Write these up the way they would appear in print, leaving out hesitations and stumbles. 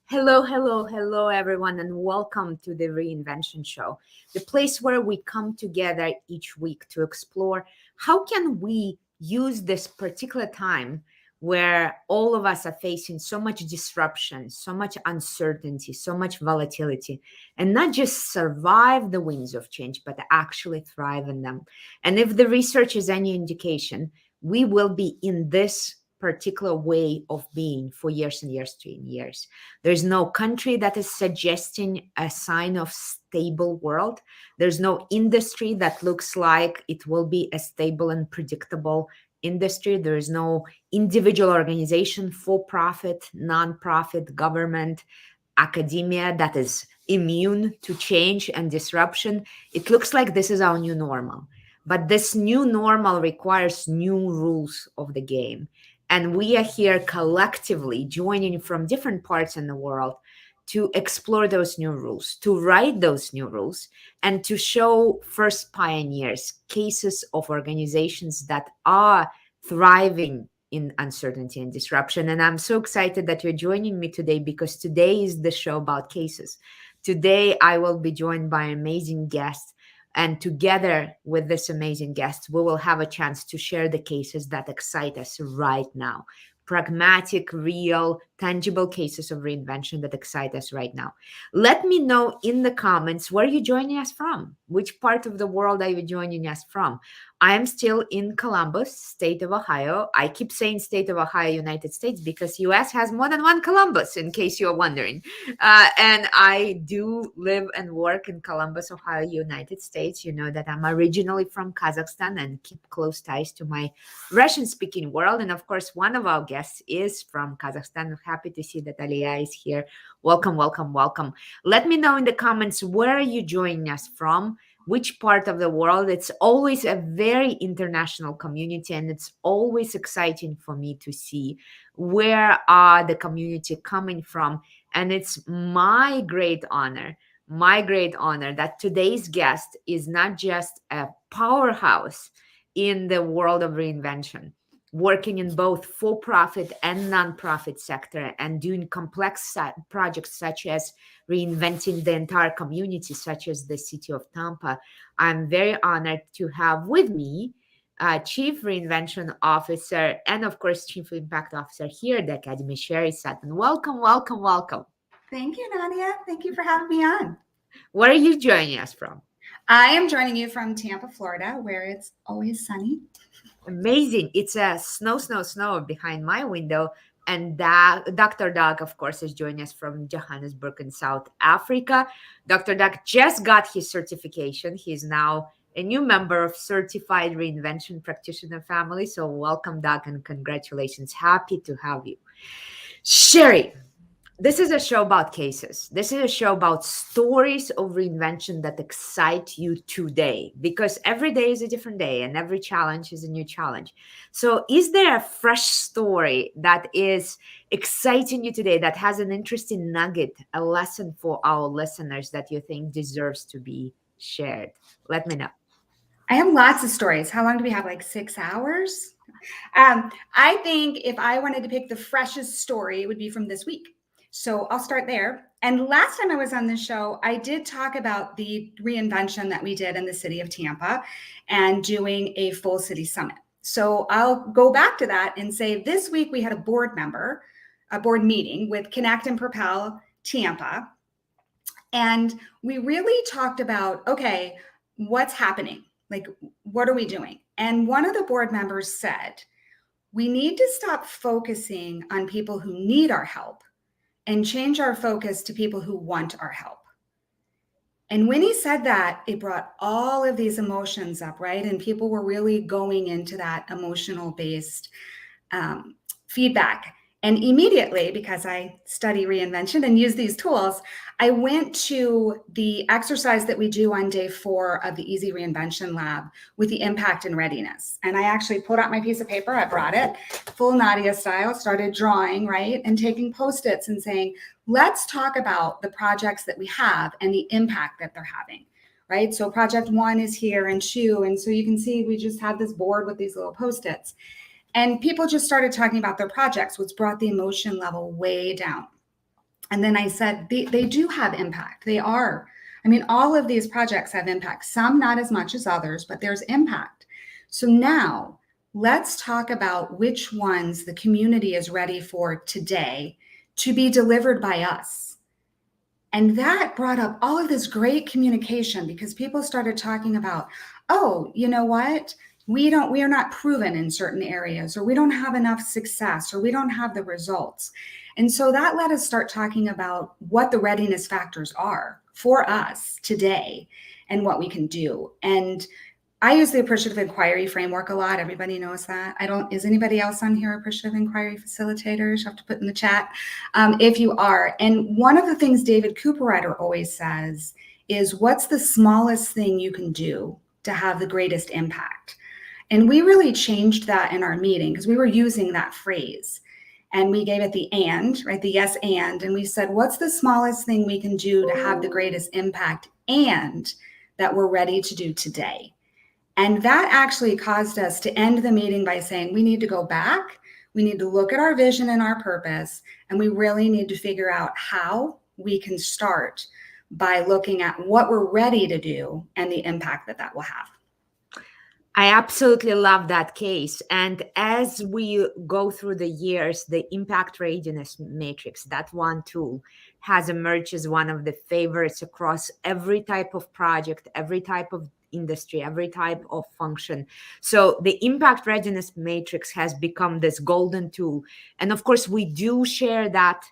Hello, hello, hello, everyone, and welcome to the Reinvention Show, the place where we come together each week to explore how can we use this particular time where all of us are facing so much disruption, so much uncertainty, so much volatility, and not just survive the winds of change, but actually thrive in them. And if the research is any indication, we will be in this particular way of being for years and years to years. There's no country that is suggesting a sign of stable world. There's no industry that looks like it will be a stable and predictable industry. There is no individual organization, for profit, non-profit, government, academia that is immune to change and disruption. It looks like this is our new normal. But this new normal requires new rules of the game. And we are here collectively joining from different parts in the world to explore those new rules, to write those new rules, and to show first pioneers, cases of organizations that are thriving in uncertainty and disruption. And I'm so excited that you're joining me today because today is the show about cases. Today, I will be joined by amazing guests. And together with this amazing guest, we will have a chance to share the cases that excite us right now. Pragmatic, real, tangible cases of reinvention that excite us right now. Let me know in the comments where you're joining us from. Which part of the world are you joining us from? I am still in Columbus, state of Ohio. I keep saying state of Ohio, United States, because US has more than one Columbus, in case you're wondering. And I do live and work in Columbus, Ohio, United States. You know that I'm originally from Kazakhstan and keep close ties to my Russian-speaking world. And of course, one of our guests is from Kazakhstan. I'm happy to see that Aliya is here. Welcome, welcome, welcome. Let me know in the comments where are you joining us from, which part of the world. It's always a very international community, and it's always exciting for me to see where are the community coming from. And it's my great honor that today's guest is not just a powerhouse in the world of reinvention, working in both for-profit and non-profit sector and doing complex projects such as reinventing the entire community, such as the city of Tampa. I'm very honored to have with me Chief Reinvention Officer and, of course, Chief Impact Officer here at the Academy, Sherri Sutton. Welcome, welcome, welcome. Thank you, Nadia. Thank you for having me on. Where are you joining us from? I am joining you from Tampa, Florida, where it's always sunny. Amazing. It's a snow behind my window. And Dr. Doug, of course, is joining us from Johannesburg in South Africa. Dr. Doug just got his certification. He's now a new member of Certified Reinvention Practitioner family. So welcome, Doug, and congratulations. Happy to have you. Sherri, this is a show about cases. This is a show about stories of reinvention that excite you today, because every day is a different day and every challenge is a new challenge. So is there a fresh story that is exciting you today, that has an interesting nugget, a lesson for our listeners that you think deserves to be shared? Let me know. I have lots of stories. How long do we have? Like 6 hours? I think if I wanted to pick the freshest story, it would be from this week. So I'll start there. And last time I was on this show, I did talk about the reinvention that we did in the city of Tampa and doing a full city summit. So I'll go back to that and say this week we had a board meeting with Connect and Propel Tampa. And we really talked about, okay, what's happening? Like, what are we doing? And one of the board members said, we need to stop focusing on people who need our help and change our focus to people who want our help. And when he said that, it brought all of these emotions up, right? And people were really going into that emotional based feedback. And immediately, because I study reinvention and use these tools, I went to the exercise that we do on day 4 of the Easy Reinvention Lab with the impact and readiness. And I actually pulled out my piece of paper, I brought it, full Nadia style, started drawing, right? And taking Post-its and saying, let's talk about the projects that we have and the impact that they're having, right? So project 1 is here and 2. And so you can see we just have this board with these little Post-its. And people just started talking about their projects, which brought the emotion level way down. And then I said, they do have impact. They are. I mean, all of these projects have impact, some not as much as others, but there's impact. So now let's talk about which ones the community is ready for today to be delivered by us. And that brought up all of this great communication because people started talking about, oh, you know what? We are not proven in certain areas, or we don't have enough success, or we don't have the results. And so that let us start talking about what the readiness factors are for us today and what we can do. And I use the appreciative inquiry framework a lot. Everybody knows that. Is anybody else on here appreciative inquiry facilitators? You have to put in the chat if you are. And one of the things David Cooperrider always says is, what's the smallest thing you can do to have the greatest impact? And we really changed that in our meeting because we were using that phrase. And we gave it the and, right? The yes and we said, what's the smallest thing we can do to have the greatest impact and that we're ready to do today? And that actually caused us to end the meeting by saying, we need to go back. We need to look at our vision and our purpose. And we really need to figure out how we can start by looking at what we're ready to do and the impact that will have. I absolutely love that case. And as we go through the years, the impact readiness matrix, that one tool, has emerged as one of the favorites across every type of project, every type of industry, every type of function. So the impact readiness matrix has become this golden tool. And of course, we do share that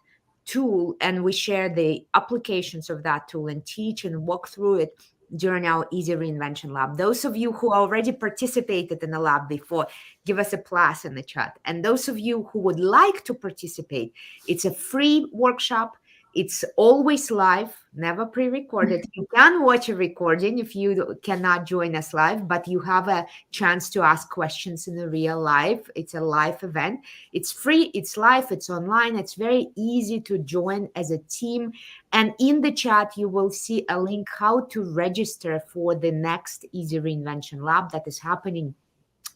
tool, and we share the applications of that tool and teach and walk through it during our Easy Reinvention Lab. Those of you who already participated in the lab before, give us a plus in the chat. And those of you who would like to participate, it's a free workshop. It's always live, never pre-recorded. You can watch a recording if you cannot join us live, but you have a chance to ask questions in the real life. It's a live event. It's free, it's live, it's online. It's very easy to join as a team. And in the chat, you will see a link how to register for the next Easy Reinvention Lab that is happening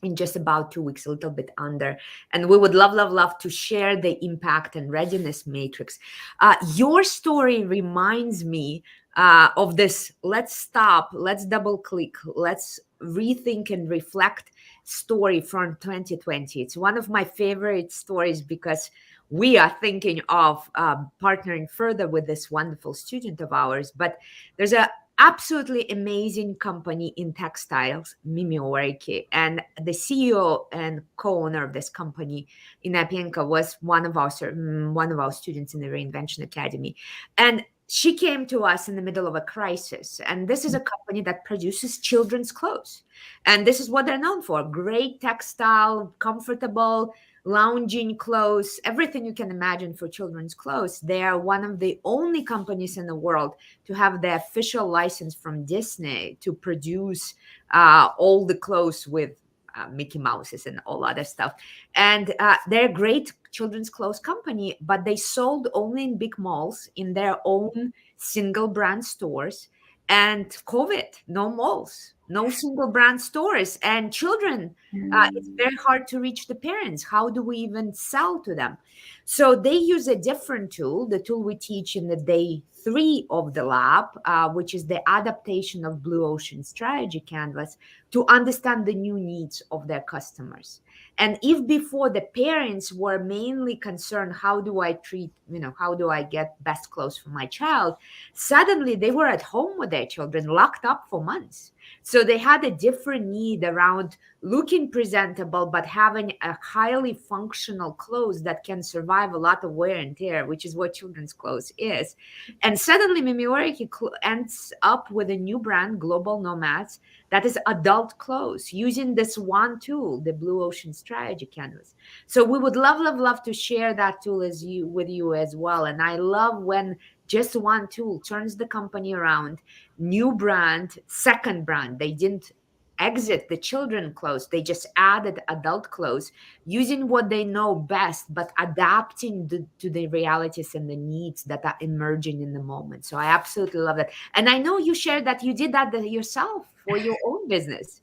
in just about 2 weeks, a little bit under. And we would love to share the impact and readiness matrix. Your story reminds me of this, let's stop, let's double click, let's rethink and reflect story from 2020. It's one of my favorite stories because we are thinking of partnering further with this wonderful student of ours. But there's a absolutely amazing company in textiles, Mimioriki, and the CEO and co-owner of this company, Inapienka, was one of our students in the Reinvention Academy. And she came to us in the middle of a crisis. And this is a company that produces children's clothes. And this is what they're known for: great textile, comfortable, lounging clothes, everything you can imagine for children's clothes. They are one of the only companies in the world to have the official license from Disney to produce all the clothes with Mickey Mouses and all other stuff. And they're a great children's clothes company, but they sold only in big malls, in their own single brand stores. And COVID, no malls, no single brand stores, and children, it's very hard to reach the parents. How do we even sell to them? So they use a different tool, the tool we teach in the day 3 of the lab, which is the adaptation of Blue Ocean Strategy Canvas, to understand the new needs of their customers. And if before the parents were mainly concerned, how do I how do I get best clothes for my child? Suddenly they were at home with their children, locked up for months. So they had a different need around looking presentable, but having a highly functional clothes that can survive a lot of wear and tear, which is what children's clothes is. And suddenly Mimioriki ends up with a new brand, Global Nomads, that is adult clothes using this one tool, the Blue Ocean Strategy Canvas. So we would love to share that tool with you as well. And I love when just one tool turns the company around. New brand, second brand. They didn't exit the children clothes. They just added adult clothes using what they know best, but adapting to the realities and the needs that are emerging in the moment. So I absolutely love that. And I know you shared that you did that yourself for your own business.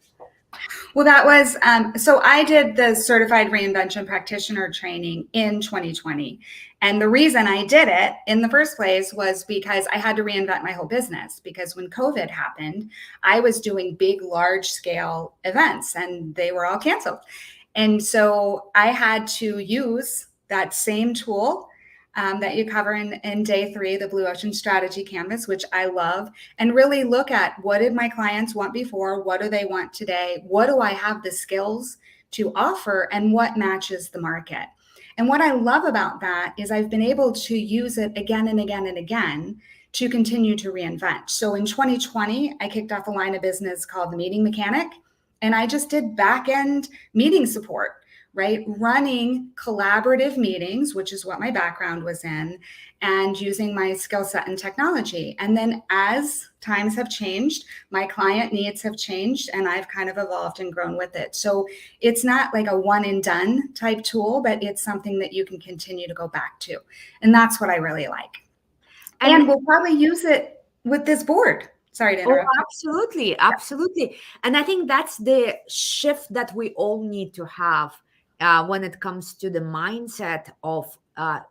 Well, that was, so I did the Certified Reinvention Practitioner training in 2020. And the reason I did it in the first place was because I had to reinvent my whole business. Because when COVID happened, I was doing big, large scale events and they were all canceled. And so I had to use that same tool that you cover in day 3, the Blue Ocean Strategy Canvas, which I love, and really look at what did my clients want before, what do they want today, what do I have the skills to offer, and what matches the market. And what I love about that is I've been able to use it again and again and again to continue to reinvent. So in 2020, I kicked off a line of business called the Meeting Mechanic, and I just did back-end meeting support, right? Running collaborative meetings, which is what my background was in, and using my skill set in technology. And then as times have changed, my client needs have changed, and I've kind of evolved and grown with it. So it's not like a one and done type tool, but it's something that you can continue to go back to. And that's what I really like. And we'll probably use it with this board. Sorry to interrupt. Oh, absolutely. Absolutely. And I think that's the shift that we all need to have when it comes to the mindset of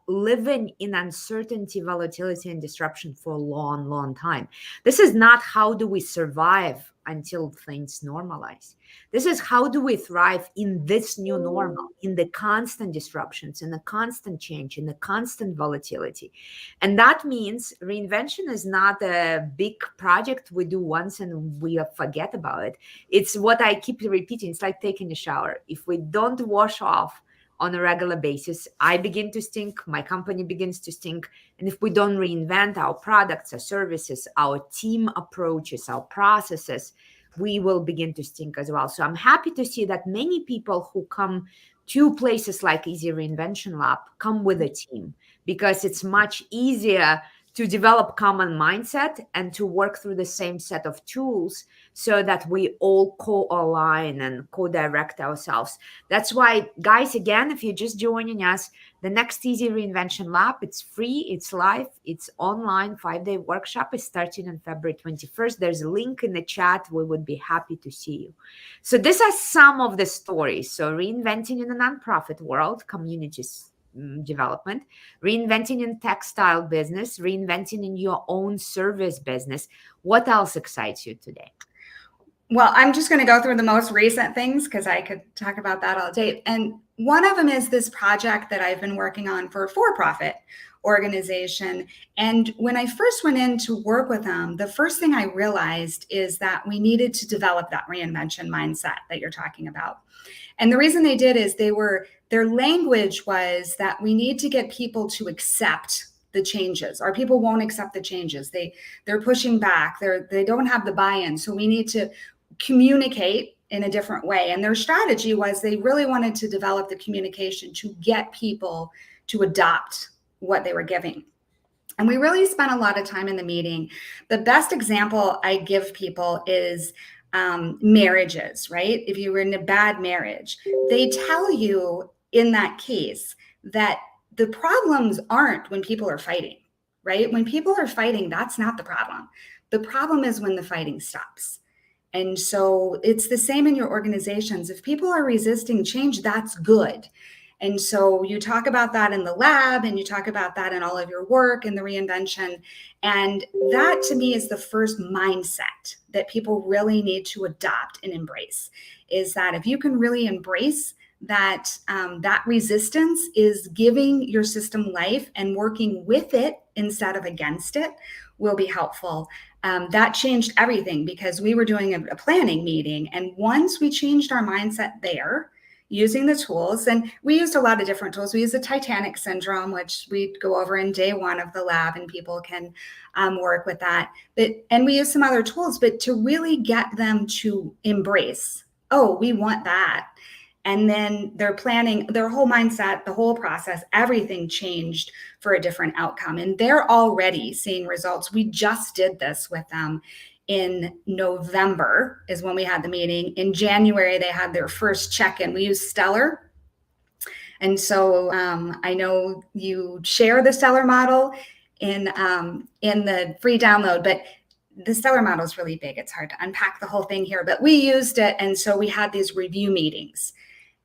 living in uncertainty, volatility, and disruption for a long, long time. This is not how do we survive until things normalize. This is how do we thrive in this new normal, in the constant disruptions, in the constant change, in the constant volatility. And that means reinvention is not a big project we do once and we forget about it. It's what I keep repeating. It's like taking a shower. If we don't wash off on a regular basis, I begin to stink, my company begins to stink. And if we don't reinvent our products, our services, our team approaches, our processes, we will begin to stink as well. So I'm happy to see that many people who come to places like Easy Reinvention Lab come with a team, because it's much easier to develop common mindset and to work through the same set of tools so that we all co-align and co-direct ourselves. That's why, guys, again, if you're just joining us, the next Easy Reinvention Lab, it's free, it's live, it's online, 5-day workshop is starting on February 21st. There's a link in the chat. We would be happy to see you. So these are some of the stories. So reinventing in the nonprofit world, communities development, reinventing in textile business, reinventing in your own service business. What else excites you today? Well, I'm just going to go through the most recent things because I could talk about that all day. And one of them is this project that I've been working on for a for-profit organization. And when I first went in to work with them, the first thing I realized is that we needed to develop that reinvention mindset that you're talking about. And the reason they did is their language was that we need to get people to accept the changes. Our people won't accept the changes. They're pushing back. They don't have the buy-in. So we need to communicate in a different way. And their strategy was they really wanted to develop the communication to get people to adopt what they were giving. And we really spent a lot of time in the meeting. The best example I give people is marriages, right? If you were in a bad marriage, they tell you in that case that the problems aren't when people are fighting, right? When people are fighting, that's not the problem. The problem is when the fighting stops. And so it's the same in your organizations. If people are resisting change, that's good. And so you talk about that in the lab, and you talk about that in all of your work and the reinvention. And that to me is the first mindset that people really need to adopt and embrace, is that if you can really embrace that, that resistance is giving your system life, and working with it instead of against it will be helpful. That changed everything, because we were doing a planning meeting. And once we changed our mindset there, using the tools, and we used a lot of different tools. We used the Titanic syndrome, which we go over in day 1 of the lab, and people can work with that. And we use some other tools, but to really get them to embrace, oh, we want that. And then they're planning their whole mindset, the whole process, everything changed for a different outcome. And they're already seeing results. We just did this with them in November is when we had the meeting. In January, they had their first check-in. We use Stellar. And so I know you share the Stellar model in the free download, but the Stellar model is really big. It's hard to unpack the whole thing here, but we used it. And so we had these review meetings.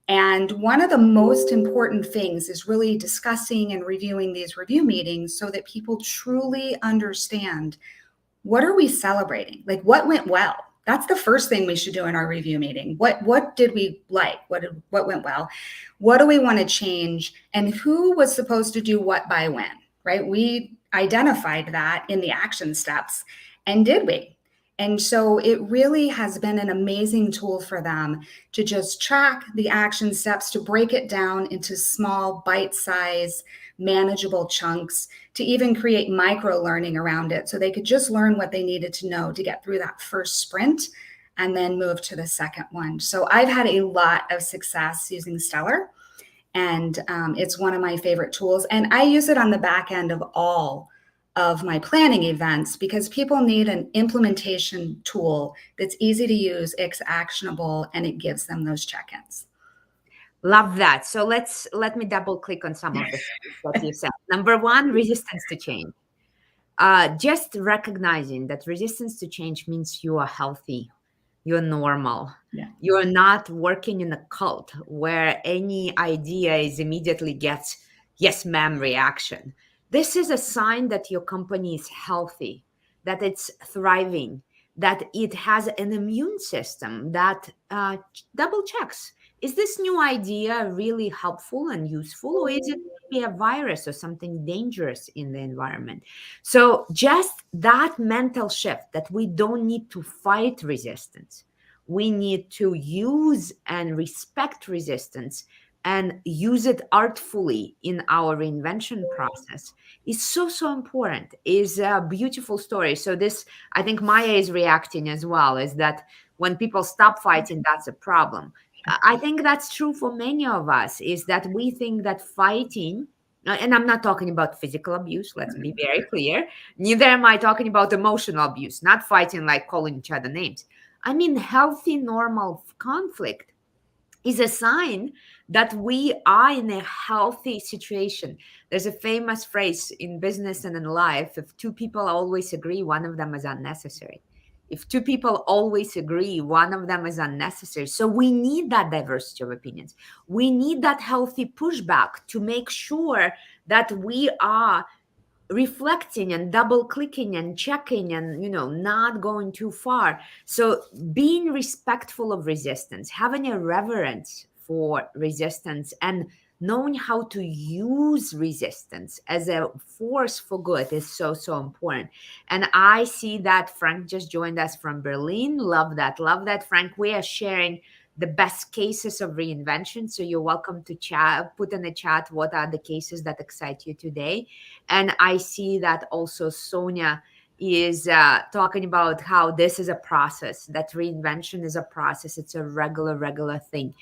And one of the most important things is really discussing and reviewing these review meetings so that people truly understand, what are we celebrating? Like, what went well? That's the first thing we should do in our review meeting. What did we like? What went well? What do we want to change? And who was supposed to do what by when, right? We identified that in the action steps. And did we? And so it really has been an amazing tool for them to just track the action steps, to break it down into small, bite-sized, manageable chunks, to even create micro learning around it. So they could just learn what they needed to know to get through that first sprint and then move to the second one. So I've had a lot of success using Stellar, and it's one of my favorite tools. And I use it on the back end of all of my planning events, because people need an implementation tool that's easy to use, it's actionable, and it gives them those check-ins. Love that. So let me double click on some of the things that you said. Number one, resistance to change. Just recognizing that resistance to change means you are healthy, you're normal. Yeah. You're not working in a cult where any idea is immediately gets yes ma'am reaction. This is a sign that your company is healthy, that it's thriving, that it has an immune system that double checks. Is this new idea really helpful and useful, or is it maybe a virus or something dangerous in the environment? So just that mental shift, that we don't need to fight resistance. We need to use and respect resistance and use it artfully in our reinvention process is so important. Is a beautiful story. So this, I think Maya is reacting as well, is that when people stop fighting, that's a problem. I think that's true for many of us, is that we think that fighting, and I'm not talking about physical abuse, let's be very clear. Neither am I talking about emotional abuse, not fighting like calling each other names. I mean, healthy, normal conflict is a sign that we are in a healthy situation. There's a famous phrase in business and in life: if two people always agree, one of them is unnecessary. If two people always agree, one of them is unnecessary. So we need that diversity of opinions. We need that healthy pushback to make sure that we are reflecting and double clicking and checking and not going too far. So being respectful of resistance, having a reverence for resistance, and knowing how to use resistance as a force for good is so important. And I see that Frank just joined us from Berlin. Love that, Frank. We are sharing the best cases of reinvention. So you're welcome to chat, put in the chat what are the cases that excite you today. And I see that also Sonia is talking about how this is a process, that reinvention is a process. It's a regular thing.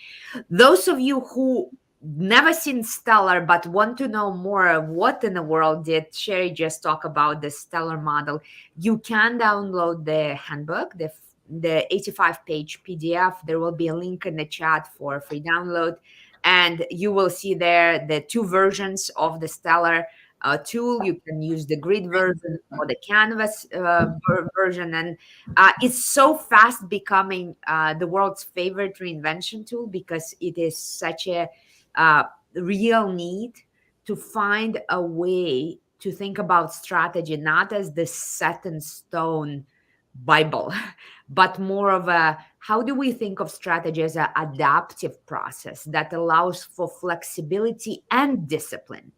Those of you who never seen Stellar but want to know more of what in the world did Sherri just talk about, the Stellar model, you can download the handbook, the 85-page PDF. There will be a link in the chat for free download, and you will see there the two versions of the Stellar tool. You can use the grid version or the canvas version, and it's so fast becoming the world's favorite reinvention tool, because it is such a real need to find a way to think about strategy, not as the set in stone Bible, but more of a, how do we think of strategy as an adaptive process that allows for flexibility and discipline?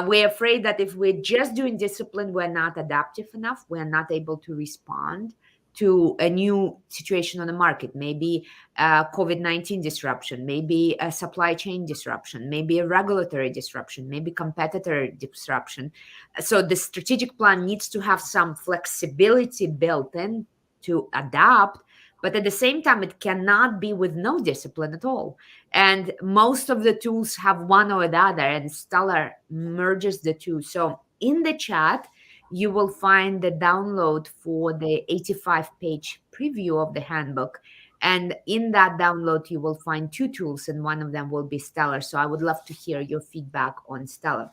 We're afraid that if we're just doing discipline, we're not adaptive enough. We're not able to respond to a new situation on the market, maybe a COVID-19 disruption, maybe a supply chain disruption, maybe a regulatory disruption, maybe competitor disruption. So the strategic plan needs to have some flexibility built in to adapt, but at the same time, it cannot be with no discipline at all. And most of the tools have one or the other, and Stellar merges the two. So in the chat, you will find the download for the 85-page preview of the handbook. And in that download, you will find two tools, and one of them will be Stellar. So I would love to hear your feedback on Stellar.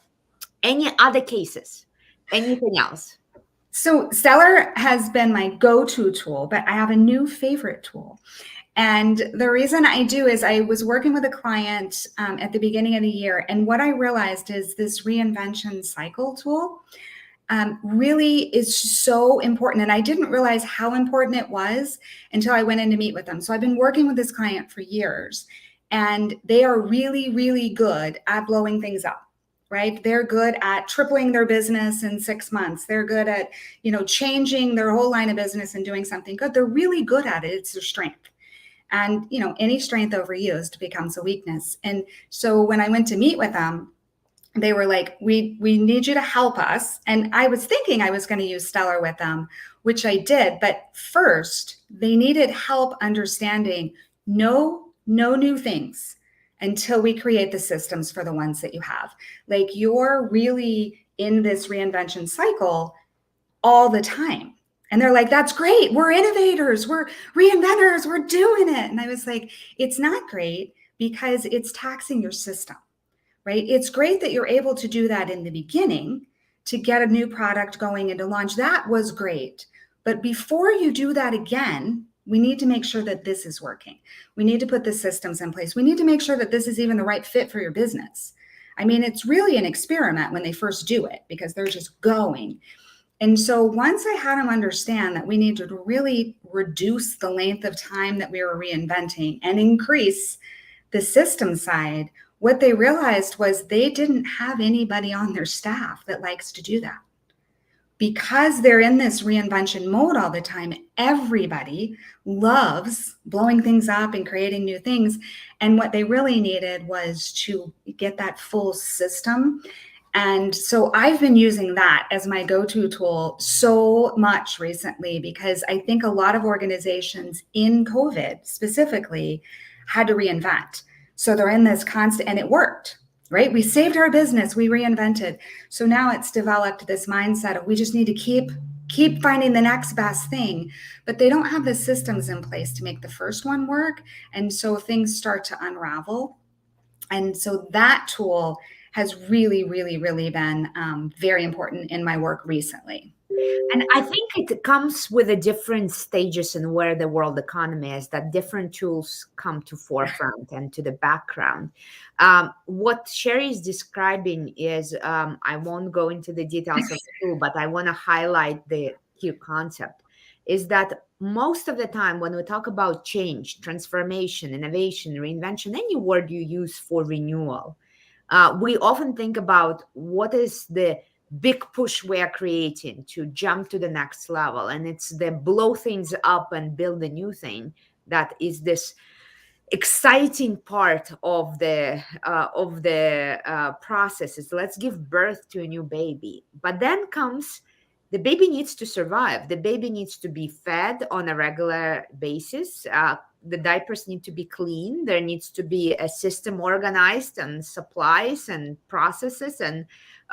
Any other cases? Anything else? So Stellar has been my go-to tool, but I have a new favorite tool. And the reason I do is I was working with a client at the beginning of the year, and what I realized is this reinvention cycle tool really is so important. And I didn't realize how important it was until I went in to meet with them. So I've been working with this client for years, and they are really, really good at blowing things up. Right? They're good at tripling their business in 6 months. They're good at, changing their whole line of business and doing something good. They're really good at it. It's their strength. And, any strength overused becomes a weakness. And so when I went to meet with them, they were like, we need you to help us. And I was thinking I was going to use Stellar with them, which I did. But first, they needed help understanding no new things until we create the systems for the ones that you have. Like, you're really in this reinvention cycle all the time. And they're like, that's great. We're innovators. We're reinventors. We're doing it. And I was like, it's not great because it's taxing your system, right? It's great that you're able to do that in the beginning to get a new product going and to launch. That was great. But before you do that again, we need to make sure that this is working. We need to put the systems in place. We need to make sure that this is even the right fit for your business. I mean, it's really an experiment when they first do it because they're just going. And so once I had them understand that we needed to really reduce the length of time that we were reinventing and increase the system side, what they realized was they didn't have anybody on their staff that likes to do that. Because they're in this reinvention mode all the time, everybody loves blowing things up and creating new things. And what they really needed was to get that full system. And so I've been using that as my go-to tool so much recently because I think a lot of organizations in COVID specifically had to reinvent. So they're in this constant, and it worked, right? We saved our business, we reinvented. So now it's developed this mindset of we just need to keep finding the next best thing, but they don't have the systems in place to make the first one work. And so things start to unravel. And so that tool has really, really, really been very important in my work recently. And I think it comes with the different stages and where the world economy is, that different tools come to forefront and to the background. What Sherri is describing is, I won't go into the details of the tool, but I want to highlight the key concept, is that most of the time when we talk about change, transformation, innovation, reinvention, any word you use for renewal, we often think about what is the big push we are creating to jump to the next level. And it's the blow things up and build a new thing that is this exciting part of the process. Is let's give birth to a new baby. But then comes the baby needs to survive. The baby needs to be fed on a regular basis. The diapers need to be clean. There needs to be a system organized and supplies and processes and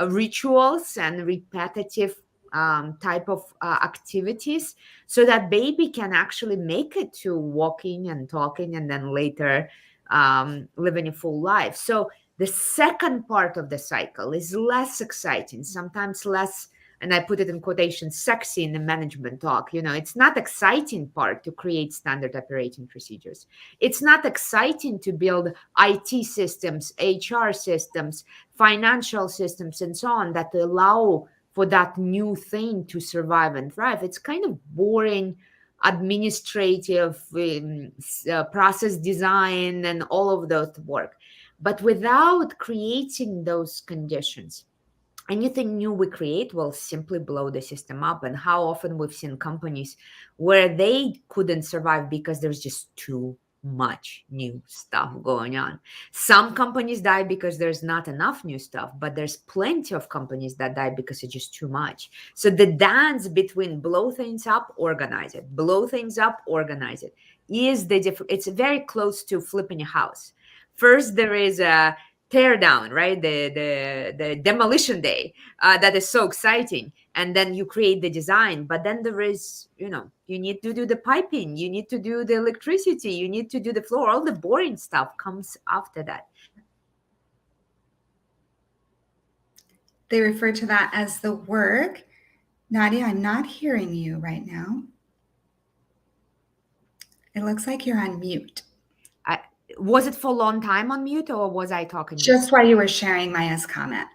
rituals and repetitive type of activities so that baby can actually make it to walking and talking and then later living a full life. So the second part of the cycle is less exciting, sometimes less, and I put it in quotation, sexy in the management talk. It's not exciting part to create standard operating procedures. It's not exciting to build IT systems, HR systems, financial systems, and so on that allow for that new thing to survive and thrive. It's kind of boring administrative process design and all of those work. But without creating those conditions, anything new we create will simply blow the system up. And how often we've seen companies where they couldn't survive because there's just too much new stuff going on. Some companies die because there's not enough new stuff, but there's plenty of companies that die because it's just too much. So the dance between blow things up, organize it, blow things up, organize it, is the difference. It's very close to flipping a house. First, there is a tear down, right? The demolition day that is so exciting, and then you create the design. But then there is, you need to do the piping, you need to do the electricity, you need to do the floor. All the boring stuff comes after that. They refer to that as the work Nadia, I'm not hearing you right now. It looks like you're on mute. Was it for a long time on mute or was I talking? Just while you were sharing Maya's comment.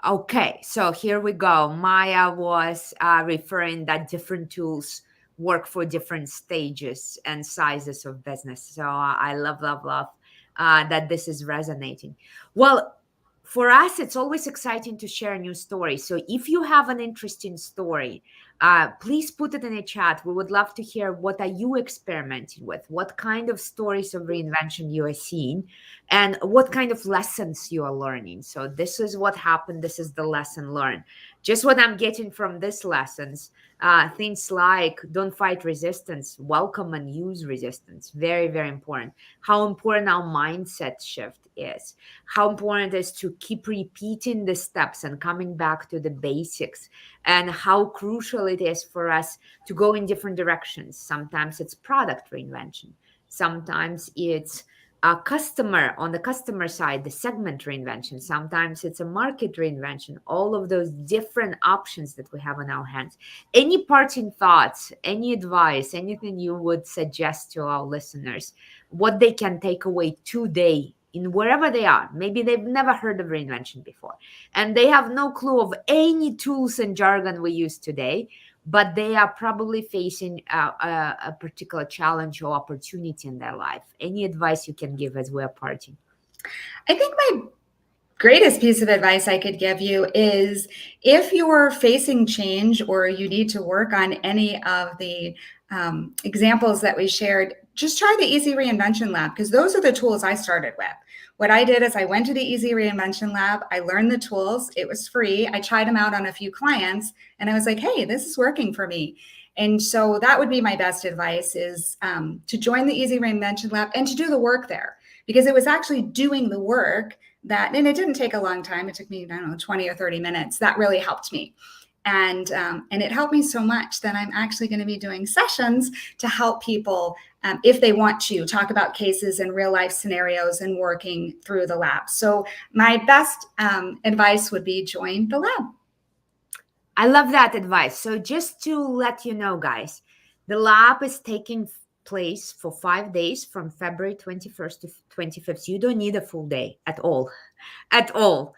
Okay, so here we go. Maya was referring that different tools work for different stages and sizes of business. So I love that this is resonating. Well, for us, it's always exciting to share new stories. So if you have an interesting story, please put it in a chat. We would love to hear what are you experimenting with, what kind of stories of reinvention you are seeing, and what kind of lessons you are learning. So this is what happened. This is the lesson learned. Just what I'm getting from these lessons, things like don't fight resistance, welcome and use resistance. Very, very important. How important our mindset shift is, how important it is to keep repeating the steps and coming back to the basics, and how crucial it is for us to go in different directions. Sometimes it's product reinvention. Sometimes it's a customer on the customer side, the segment reinvention. Sometimes it's a market reinvention. All of those different options that we have in our hands. Any parting thoughts, any advice, anything you would suggest to our listeners, what they can take away today in wherever they are? Maybe they've never heard of reinvention before and they have no clue of any tools and jargon we use today, but they are probably facing a particular challenge or opportunity in their life. Any advice you can give as we're parting? I think my greatest piece of advice I could give you is if you're facing change or you need to work on any of the examples that we shared, just try the Easy Reinvention Lab, because those are the tools I started with. What I did is I went to the Easy Reinvention Lab. I learned the tools. It was free. I tried them out on a few clients and I was like, hey, this is working for me. And so that would be my best advice is to join the Easy Reinvention Lab and to do the work there, because it was actually doing the work that, and it didn't take a long time. It took me, I don't know, 20 or 30 minutes. That really helped me. And it helped me so much that I'm actually going to be doing sessions to help people if they want to talk about cases and real life scenarios and working through the lab. So my best advice would be join the lab. I love that advice. So just to let you know, guys, the lab is taking place for 5 days from February 21st to 25th. You don't need a full day at all, at all.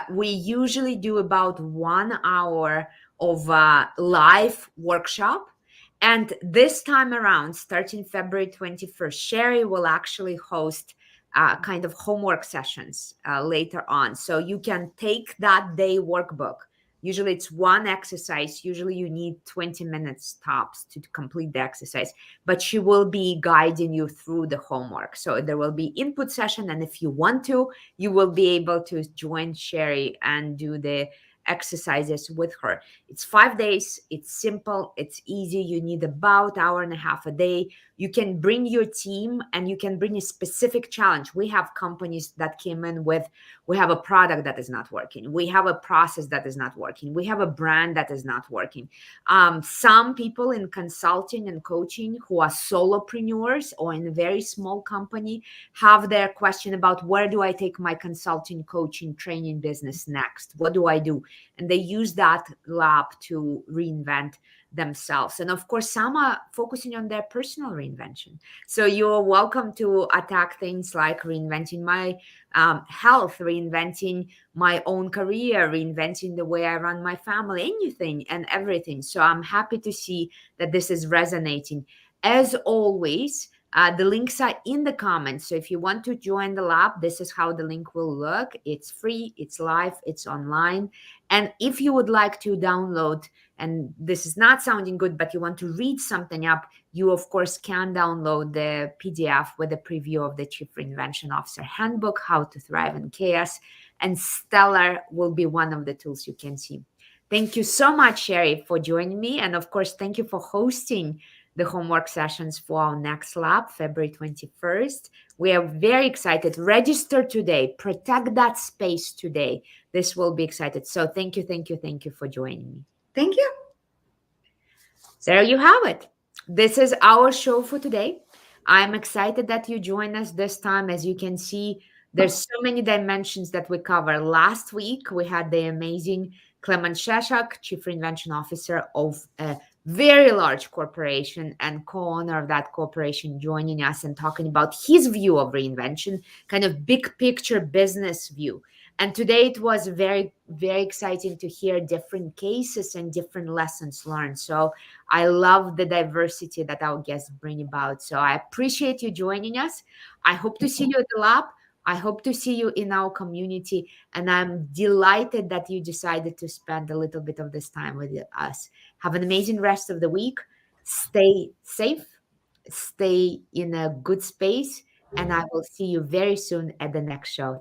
We usually do about 1 hour of live workshop. And this time around, starting February 21st, Sherri will actually host kind of homework sessions later on. So you can take that day workbook. Usually it's one exercise. Usually you need 20 minutes tops to complete the exercise, but she will be guiding you through the homework. So there will be input session. And if you want to, you will be able to join Sherri and do the exercises with her. It's 5 days. It's simple. It's easy. You need about 1.5 hours a day. You can bring your team and you can bring a specific challenge. We have companies that came in with, we have a product that is not working. We have a process that is not working. We have a brand that is not working. Some people in consulting and coaching who are solopreneurs or in a very small company have their question about where do I take my consulting, coaching, training business next? What do I do? And they use that lab to reinvent themselves. And of course, some are focusing on their personal reinvention. So you're welcome to attack things like reinventing my health, reinventing my own career, reinventing the way I run my family, anything and everything. So I'm happy to see that this is resonating. As always, the links are in the comments. So if you want to join the lab, this is how the link will look. It's free, it's live, it's online. And if you would like to download, and this is not sounding good, but you want to read something up, you of course can download the PDF with a preview of the Chief Reinvention Officer Handbook, How to Thrive in Chaos. And Stellar will be one of the tools you can see. Thank you so much, Sherri, for joining me. And of course, thank you for hosting the homework sessions for our next lab, February 21st. We are very excited. Register today. Protect that space today. This will be excited. So thank you for joining me. Thank you. There you have it. This is our show for today. I'm excited that you joined us this time. As you can see, There's so many dimensions that we cover. Last week, we had the amazing Clement Sheshak, Chief Reinvention Officer of a very large corporation and co-owner of that corporation, joining us and talking about his view of reinvention, kind of big picture business view. And today it was very, very exciting to hear different cases and different lessons learned. So I love the diversity that our guests bring about. So I appreciate you joining us. I hope to see you at the lab. I hope to see you in our community. And I'm delighted that you decided to spend a little bit of this time with us. Have an amazing rest of the week. Stay safe, stay in a good space, and I will see you very soon at the next show.